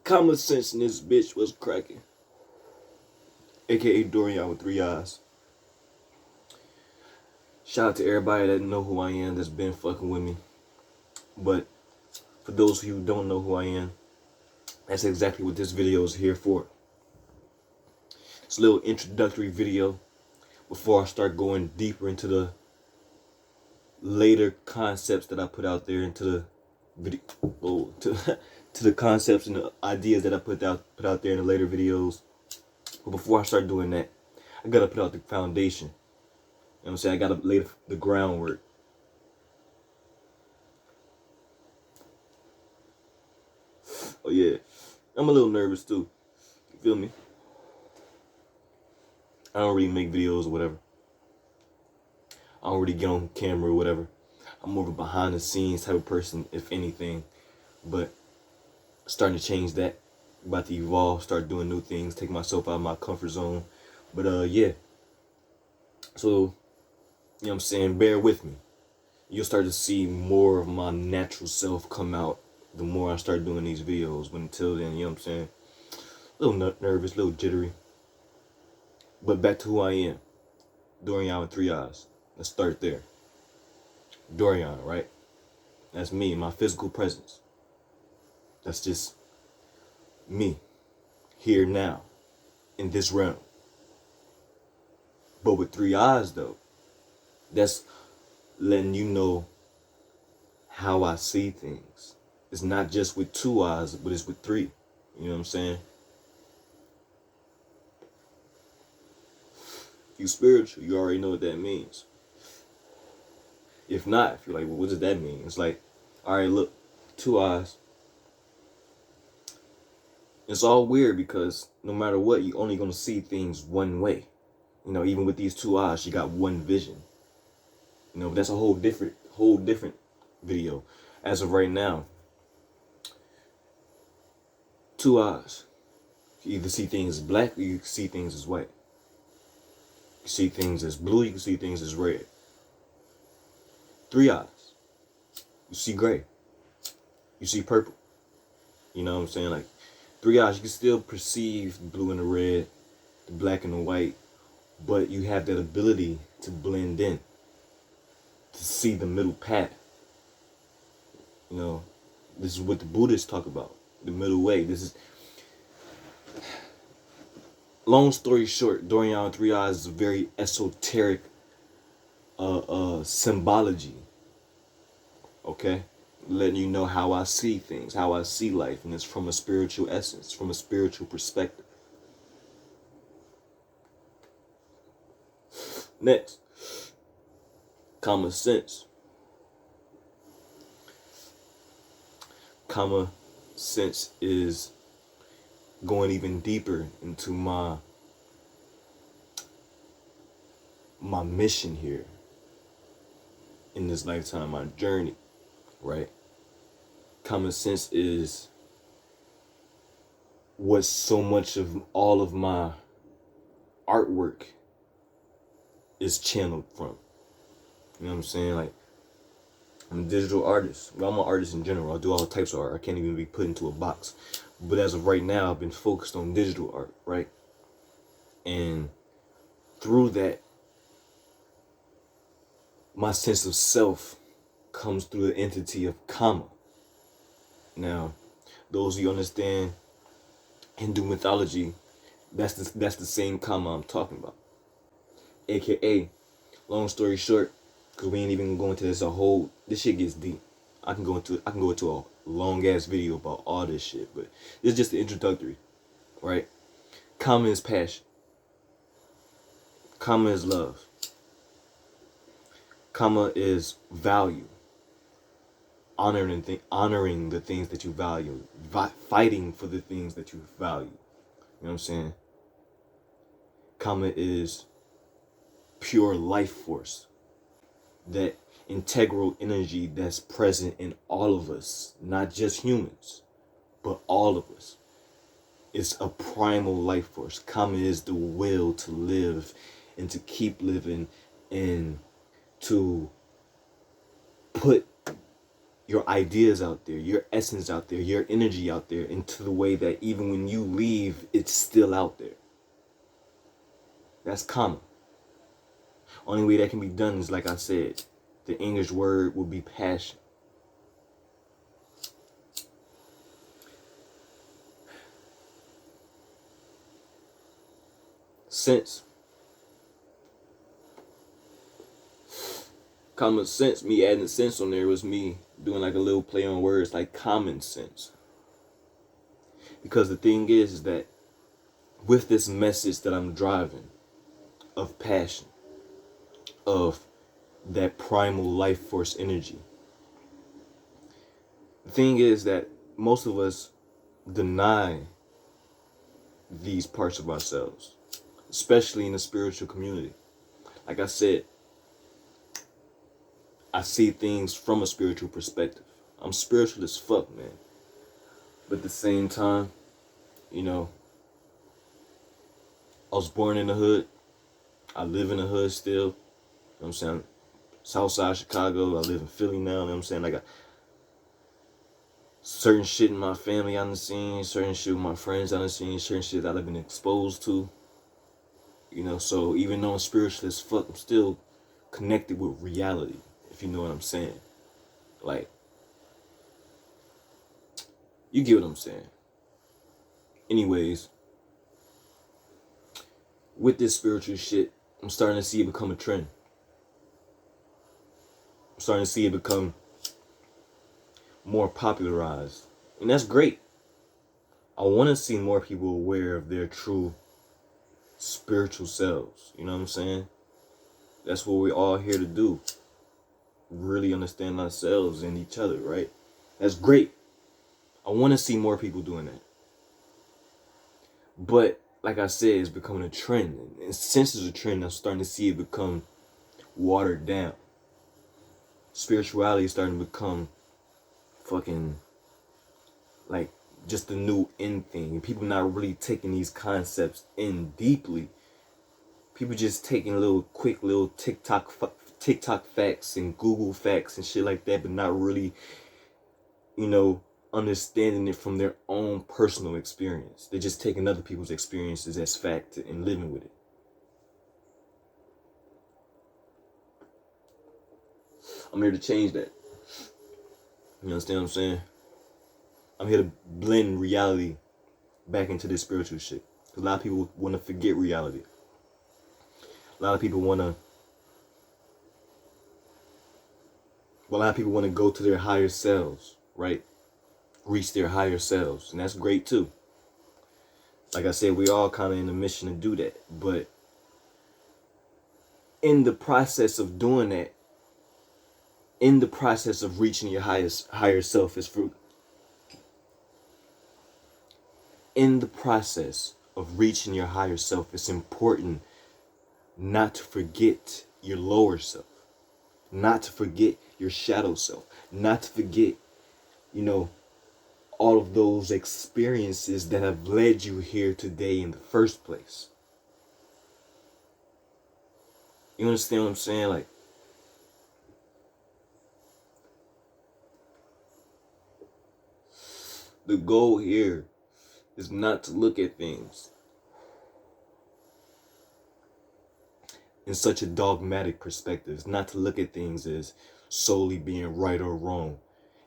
Common sense in this bitch was cracking. AKA Dorian with 3 eyes. Shout out to everybody that know who I am, that's been fucking with me. But for those of you who don't know who I am, that's exactly what this video is here for. It's a little introductory video before I start going deeper into the later concepts that I put out there, into the video, to the concepts and the ideas that I put out there in the later videos. But before I start doing that, I gotta put out the foundation. You know what I'm saying? I gotta lay the groundwork. Oh yeah, I'm a little nervous too. You feel me? I don't really make videos or whatever. I don't really get on camera or whatever. I'm more of a behind the scenes type of person, if anything. But starting to change that. About to evolve, start doing new things, take myself out of my comfort zone. But yeah. So, you know what I'm saying, bear with me. You'll start to see more of my natural self come out the more I start doing these videos. But until then, you know what I'm saying, a little nervous, a little jittery. But back to who I am. Dorian with 3 eyes. Let's start there. Dorian, right? That's me, my physical presence. That's just me, here now, in this realm. But with 3 eyes though, that's letting you know how I see things. It's not just with 2 eyes, but it's with 3. You know what I'm saying? If you spiritual, you already know what that means. If not, if you're like, well, what does that mean? It's like, all right, look, 2 eyes. It's all weird because no matter what, you're only going to see things one way. You know, even with these 2 eyes, you got one vision. You know, but that's a whole different video. As of right now, 2 eyes. You either see things as black or you can see things as white. You can see things as blue, you can see things as red. 3 eyes. You see gray. You see purple. You know what I'm saying? Like, 3 eyes, you can still perceive the blue and the red, the black and the white, but you have that ability to blend in, to see the middle path. You know, this is what the Buddhists talk about, the middle way. This is, long story short, Dorian with 3 eyes is a very esoteric symbology. Okay? Letting you know how I see things, how I see life, and it's from a spiritual essence, from a spiritual perspective. Next, common sense. Common sense is going even deeper into my mission here in this lifetime, my journey, right? Common sense is what so much of all of my artwork is channeled from. You know what I'm saying? Like, I'm a digital artist. Well, I'm an artist in general. I do all types of art. I can't even be put into a box. But as of right now, I've been focused on digital art, right? And through that, my sense of self comes through the entity of Kama. Now, those of you understand Hindu mythology, that's the same Kama I'm talking about. AKA, long story short, because we ain't even going into this shit gets deep. I can go into a long ass video about all this shit, but it's just the introductory, right? Kama is passion. Kama is love. Kama is value. Honoring the things that you value. Fighting for the things that you value. You know what I'm saying? Kama is pure life force. That integral energy that's present in all of us. Not just humans, but all of us. It's a primal life force. Kama is the will to live and to keep living and to put your ideas out there, your essence out there, your energy out there, into the way that even when you leave, it's still out there. That's karma. Only way that can be done is, like I said, the English word would be passion. Sense. Common sense, me adding sense on there was me doing like a little play on words like common sense. Because the thing is that with this message that I'm driving of passion, of that primal life force energy, the thing is that most of us deny these parts of ourselves, especially in the spiritual community. Like I said, I see things from a spiritual perspective. I'm spiritual as fuck, man. But at the same time, you know, I was born in the hood. I live in the hood still. You know what I'm saying? Southside Chicago. I live in Philly now. You know what I'm saying? I got certain shit in my family I done seen, certain shit with my friends I done seen, certain shit that I've been exposed to. You know, so even though I'm spiritual as fuck, I'm still connected with reality, if you know what I'm saying. Like, you get what I'm saying. Anyways, with this spiritual shit, I'm starting to see it become a trend. I'm starting to see it become more popularized. And that's great. I want to see more people aware of their true spiritual selves. You know what I'm saying? That's what we're all here to do. Really understand ourselves and each other, right? That's great. I want to see more people doing that. But like I said, it's becoming a trend. And since it's a trend, I'm starting to see it become watered down. Spirituality is starting to become fucking like just the new in thing. And people not really taking these concepts in deeply. People just taking little quick little TikTok facts and Google facts and shit like that, but not really, you know, understanding it from their own personal experience. They're just taking other people's experiences as fact and living with it. I'm here to change that. You understand what I'm saying? I'm here to blend reality back into this spiritual shit. Because a lot of people want to forget reality. A lot of people want to go to their higher selves, right? Reach their higher selves. And that's great too. Like I said, we all kind of in a mission to do that. But in the process of doing that, in the process of reaching your higher self, is fruit. In the process of reaching your higher self, it's important not to forget your lower self, not to forget your shadow self, not to forget, you know, all of those experiences that have led you here today in the first place. You understand what I'm saying? Like, the goal here is not to look at things in such a dogmatic perspective. It's not to look at things as solely being right or wrong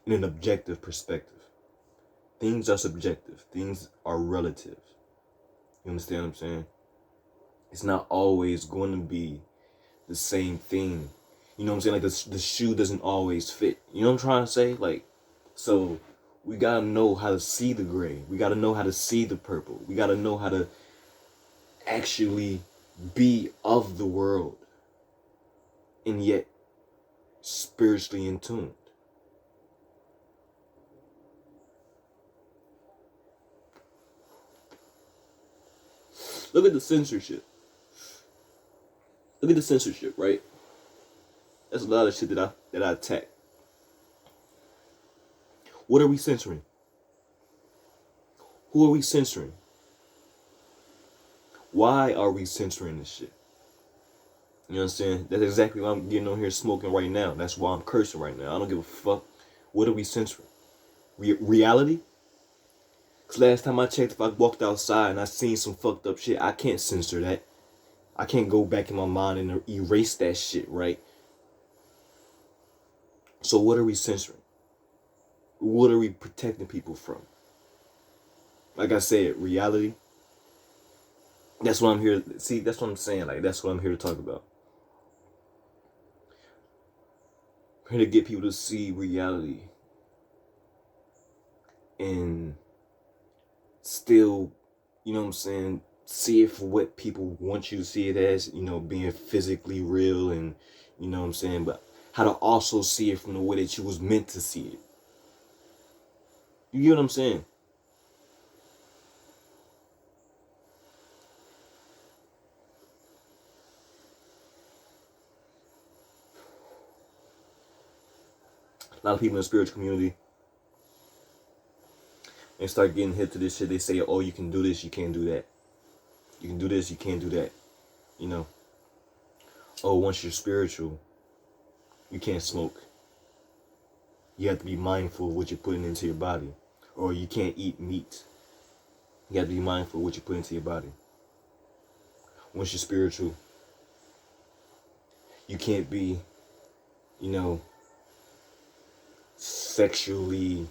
in an objective perspective. Things are subjective. Things are relative. You understand what I'm saying? It's not always going to be the same thing. You know what I'm saying? Like the shoe doesn't always fit. You know what I'm trying to say? Like, so we gotta know how to see the gray. We gotta know how to see the purple. We gotta know how to actually be of the world and yet spiritually in tune. Look at the censorship. Look at the censorship, right? That's a lot of shit that I attack. What are we censoring? Who are we censoring? Why are we censoring this shit? You know what I'm saying? That's exactly why I'm getting on here smoking right now. That's why I'm cursing right now. I don't give a fuck What are we censoring? Reality? Because last time I checked, if I walked outside and I seen some fucked up shit, I can't censor that. I can't go back in my mind and erase that shit, right? So what are we censoring? What are we protecting people from? Like I said, reality. That's what I'm here. See, that's what I'm saying. Like, that's what I'm here to talk about. I'm here to get people to see reality and still, you know what I'm saying, see it for what people want you to see it as, you know, being physically real, and you know what I'm saying, but how to also see it from the way that you was meant to see it. You get what I'm saying? A lot of people in the spiritual community, they start getting hip to this shit. They say, oh, you can do this, you can't do that. You can do this, you can't do that. You know, oh, once you're spiritual, you can't smoke. You have to be mindful of what you're putting into your body. Or you can't eat meat. You have to be mindful of what you put into your body. Once you're spiritual, you can't be, you know, sexually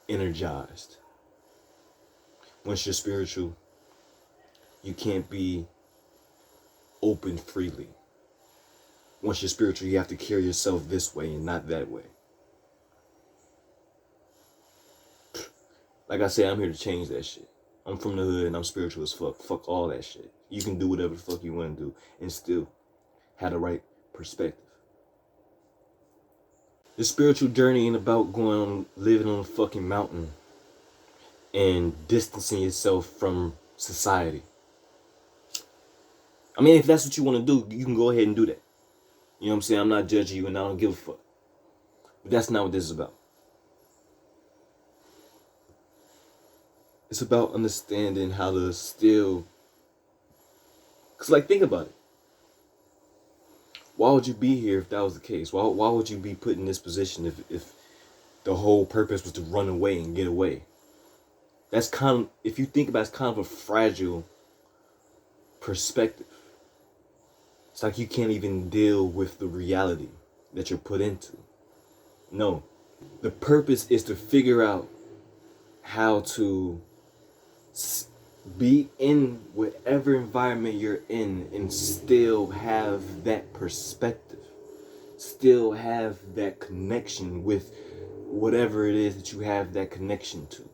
energized. Once you're spiritual, you can't be open freely. Once you're spiritual, you have to carry yourself this way and not that way. Like I said, I'm here to change that shit. I'm from the hood and I'm spiritual as fuck. Fuck all that shit. You can do whatever the fuck you want to do and still have the right perspective. The spiritual journey ain't about living on a fucking mountain and distancing yourself from society. I mean, if that's what you want to do, you can go ahead and do that. You know what I'm saying? I'm not judging you and I don't give a fuck. But that's not what this is about. It's about understanding how to still... Because, like, think about it. Why would you be here if that was the case? Why would you be put in this position if the whole purpose was to run away and get away? That's kind of, if you think about it, it's kind of a fragile perspective. It's like you can't even deal with the reality that you're put into. No. The purpose is to figure out how to be in whatever environment you're in and still have that perspective. Still have that connection with whatever it is that you have that connection to.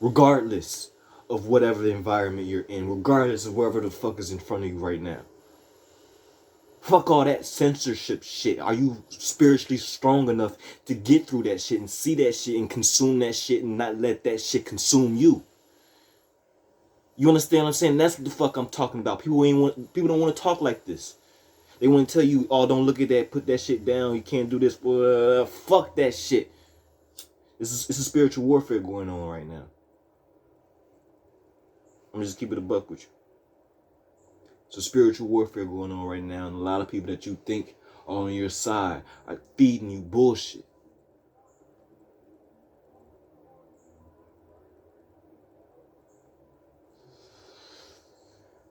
Regardless of whatever the environment you're in, regardless of wherever the fuck is in front of you right now. Fuck all that censorship shit. Are you spiritually strong enough to get through that shit and see that shit and consume that shit and not let that shit consume you? You understand what I'm saying? That's what the fuck I'm talking about. People don't want to talk like this. They want to tell you, oh, don't look at that, put that shit down, you can't do this. Fuck that shit. It's a spiritual warfare going on right now. I'm just keep it a buck with you. It's a spiritual warfare going on right now, and a lot of people that you think are on your side are feeding you bullshit.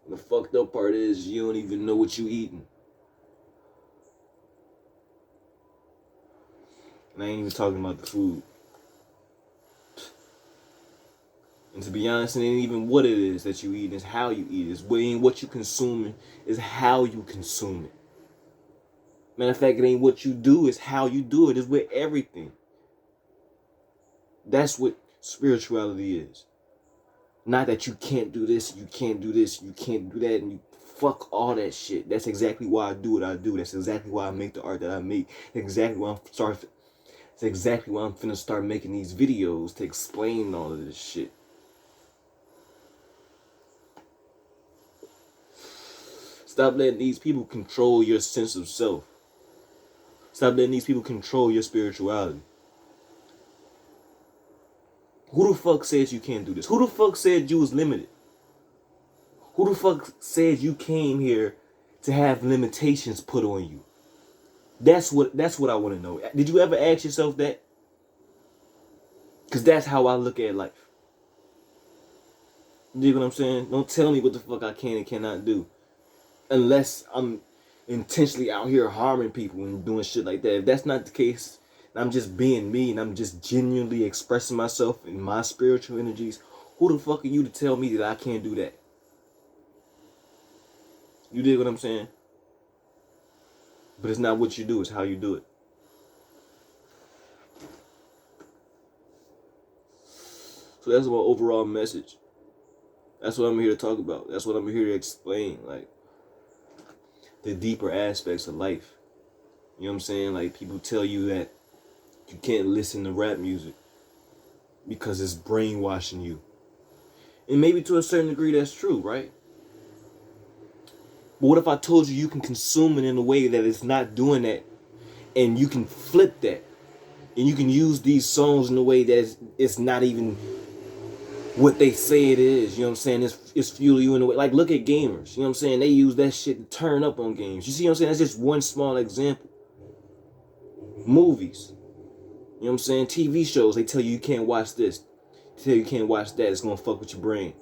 The fucked up part is you don't even know what you eating. And I ain't even talking about the food. And to be honest, it ain't even what it is that you eat, it's how you eat it. It's what you consuming, is how you consume it. Matter of fact, it ain't what you do, it's how you do it. It's with everything. That's what spirituality is. Not that you can't do this, you can't do this, you can't do that, and you fuck all that shit. That's exactly why I do what I do. That's exactly why I make the art that I make. That's exactly why That's exactly why I'm finna start making these videos to explain all of this shit. Stop letting these people control your sense of self. Stop letting these people control your spirituality. Who the fuck says you can't do this? Who the fuck said you was limited? Who the fuck said you came here to have limitations put on you? That's what I want to know. Did you ever ask yourself that? Because that's how I look at life. You know what I'm saying? Don't tell me what the fuck I can and cannot do. Unless I'm intentionally out here harming people and doing shit like that. If that's not the case, and I'm just being me and I'm just genuinely expressing myself in my spiritual energies, who the fuck are you to tell me that I can't do that? You dig what I'm saying? But it's not what you do, it's how you do it. So that's my overall message. That's what I'm here to talk about. That's what I'm here to explain. Like, the deeper aspects of life. You know what I'm saying? Like, people tell you that you can't listen to rap music because it's brainwashing you. And maybe to a certain degree that's true, right? But what if I told you can consume it in a way that it's not doing that, and you can flip that, and you can use these songs in a way that it's not even what they say it is? You know what I'm saying? It's fueling you in a way. Like, look at gamers. You know what I'm saying? They use that shit to turn up on games. You see what I'm saying? That's just one small example. Movies. You know what I'm saying? TV shows, they tell you can't watch this. They tell you can't watch that. It's going to fuck with your brain.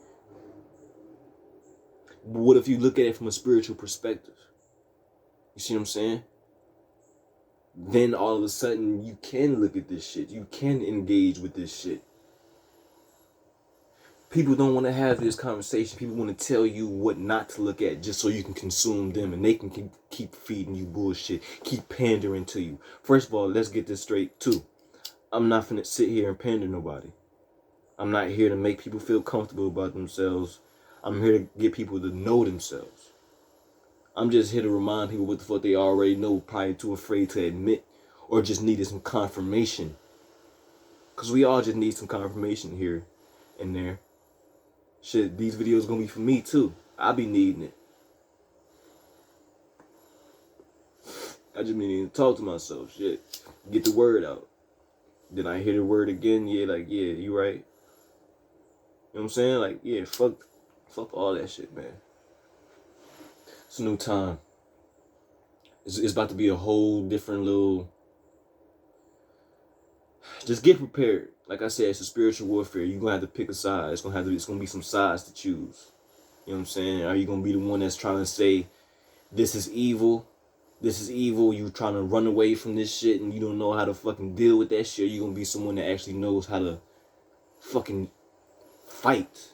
But what if you look at it from a spiritual perspective? You see what I'm saying? Then all of a sudden, you can look at this shit. You can engage with this shit. People don't want to have this conversation. People want to tell you what not to look at just so you can consume them, and they can keep feeding you bullshit, keep pandering to you. First of all, let's get this straight too. I'm not finna sit here and pander nobody. I'm not here to make people feel comfortable about themselves. I'm here to get people to know themselves. I'm just here to remind people what the fuck they already know, probably too afraid to admit, or just needed some confirmation. Because we all just need some confirmation here and there. Shit, these videos gonna be for me too. I be needing it. I just be needing to talk to myself. Shit, get the word out. Then I hear the word again. Yeah, like, yeah, you right. You know what I'm saying? Like, yeah, fuck all that shit, man. It's a new time. It's about to be a whole different little. Just get prepared. Like I said, it's a spiritual warfare. You're gonna have to pick a side. It's gonna be some sides to choose. You know what I'm saying? Are you gonna be the one that's trying to say, this is evil? This is evil. You trying to run away from this shit and you don't know how to fucking deal with that shit? Or you gonna be someone that actually knows how to fucking fight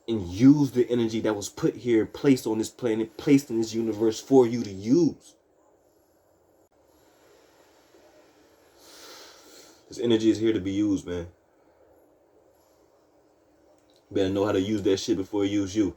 and use the energy that was put here, placed on this planet, placed in this universe for you to use? This energy is here to be used, man. You better know how to use that shit before it use you.